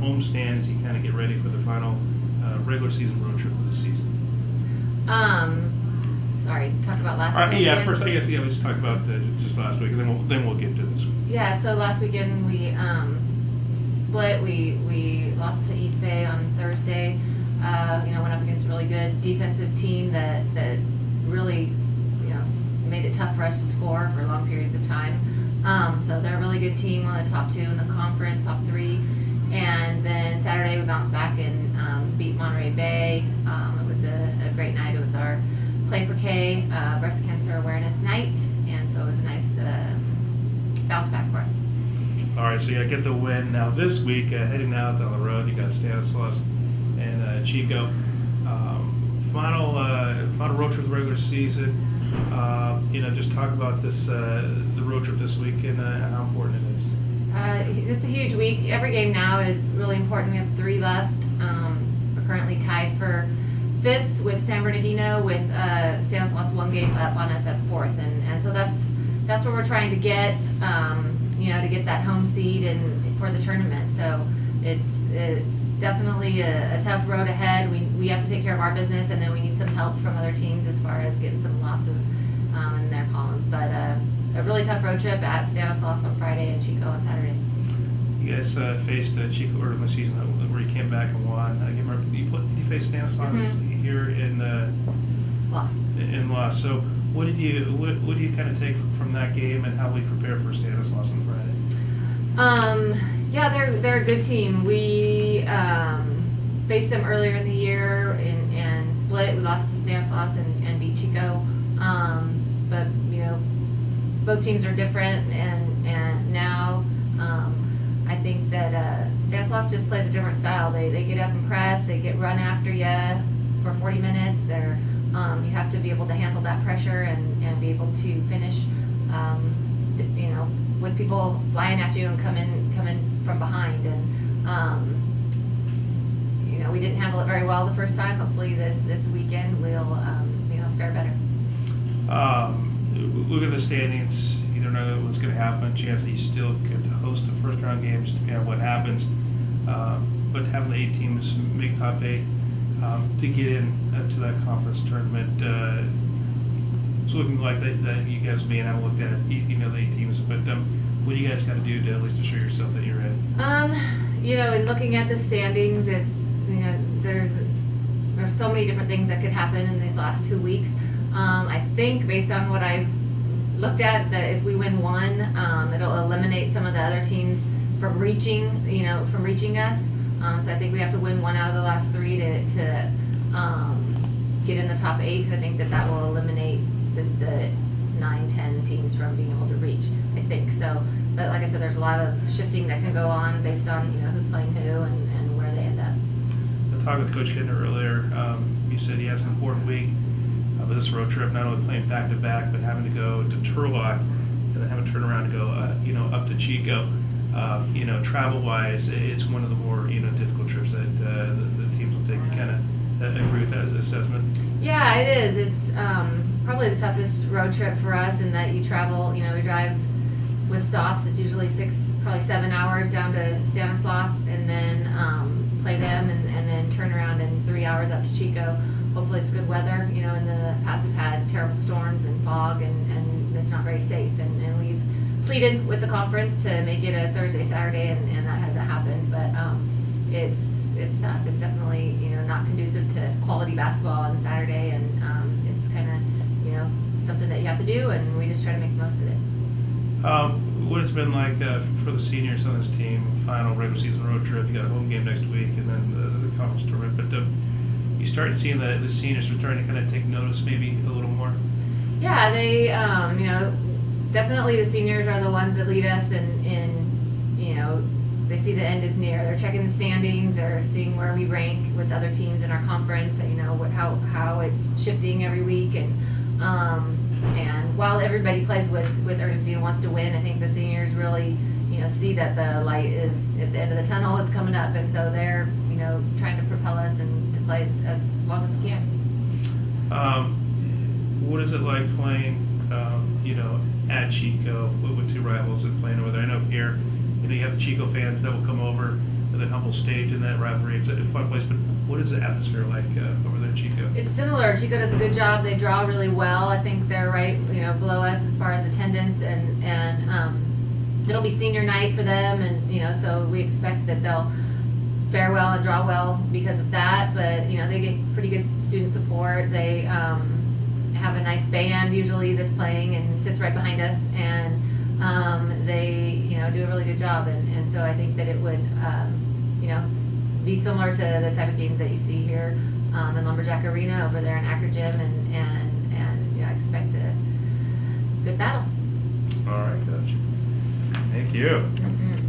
homestand as you kind of get ready for the final regular season road trip of the season? Sorry, talk about last weekend. Yeah, first I guess we just talked about just last week, and then we'll get to this week. Yeah, so last weekend we split. We lost to East Bay on Thursday. Went up against a really good defensive team that really made it tough for us to score for long periods of time. So they're a really good team, one of the top 2 in the conference, top 3. And then Saturday we bounced back and beat Monterey Bay. It was a great night. It was our Play for K breast cancer awareness night, and so it was a nice bounce back for us. All right, so you get the win. Now this week, heading out on the road, you got Stanislaus and Chico. Final road trip of the regular season. Just talk about the road trip this week and how important it is. It's a huge week. Every game now is really important. We have 3 left. We're currently tied for 5th with San Bernardino, with Stanislaus 1 game up on us at 4th, and so that's what we're trying to get. To get that home seed and for the tournament. So it's definitely a tough road ahead. We have to take care of our business, and then we need some help from other teams as far as getting some losses in their columns. But a really tough road trip at Stanislaus on Friday and Chico on Saturday. You guys faced Chico early in the season where you came back and won. You faced Stanislaus here in loss. So what do you kind of take from that game, and how we prepare for Stanislaus on Friday? They're a good team. We faced them earlier in the year and split. We lost to Stanislaus and beat Chico. But both teams are different, and now I think that Stanislaus just plays a different style. They get up and press. They get run after you for 40 minutes. You have to be able to handle that pressure and be able to finish. With people flying at you and coming from behind, and we didn't handle it very well the first time. Hopefully this weekend we'll fare better. Look at the standings. You don't know what's going to happen. Chance that you still could host the first round games depending on what happens. But having the 8 teams make top 8 to get in to that conference tournament. It's looking like that you guys may have looked at the 8 teams, but what do you guys got to do to at least to show yourself that you're in? In looking at the standings, it's there's so many different things that could happen in these last 2 weeks. I think based on what I've looked at, that if we win 1, it'll eliminate some of the other teams from reaching us. So I think we have to win 1 out of the last 3 to get in the top 8. I think that will eliminate the 9-10 teams from being able to reach, I think. So, but like I said, there's a lot of shifting that can go on based on who's playing who and where they end up. I talked with Coach Kittner earlier. You said he has an important week with this road trip, not only playing back to back, but having to go to Turlock and then having to turn around and go up to Chico. Travel wise, it's one of the more difficult trips that the teams will take. You kind of agree with that assessment? Yeah, it is. It's probably the toughest road trip for us in that you travel. We drive with stops. It's usually probably 7 hours down to Stanislaus, and then play them, and then turn around in 3 hours up to Chico. Hopefully it's good weather. In the past we've had terrible storms and fog, and it's not very safe. And we've pleaded with the conference to make it a Thursday, Saturday, and that hasn't happened. But it's tough. It's definitely not conducive to quality basketball on Saturday, and it's kind of something that you have to do, and we just try to make the most of it. What it's been like for the seniors on this team, final regular season road trip. You got a home game next week, and then the conference tournament. But you started seeing the seniors are starting to kind of take notice, maybe a little more. Yeah, they definitely the seniors are the ones that lead us, and they see the end is near. They're checking the standings, they're seeing where we rank with other teams in our conference, how it's shifting every week, and while everybody plays with urgency and wants to win, I think the seniors really see that the light is at the end of the tunnel is coming up, and so they're trying to propel us and to play as long as we can. What is it like playing at Chico with 2 rivals and playing over there? I know here you have the Chico fans that will come over to the Humble stage in that rivalry. It's a fun place, but what is the atmosphere like over there in Chico? It's similar. Chico does a good job. They draw really well. I think they're right, below us as far as attendance, and it'll be senior night for them, and so we expect that they'll fare well and draw well because of that. But they get pretty good student support. They have a nice band usually that's playing and sits right behind us, and they do a really good job, and so I think that it would be similar to the type of games that you see here in Lumberjack Arena over there in Acker Gym, and I expect a good battle. All right, Coach. Thank you. Mm-hmm.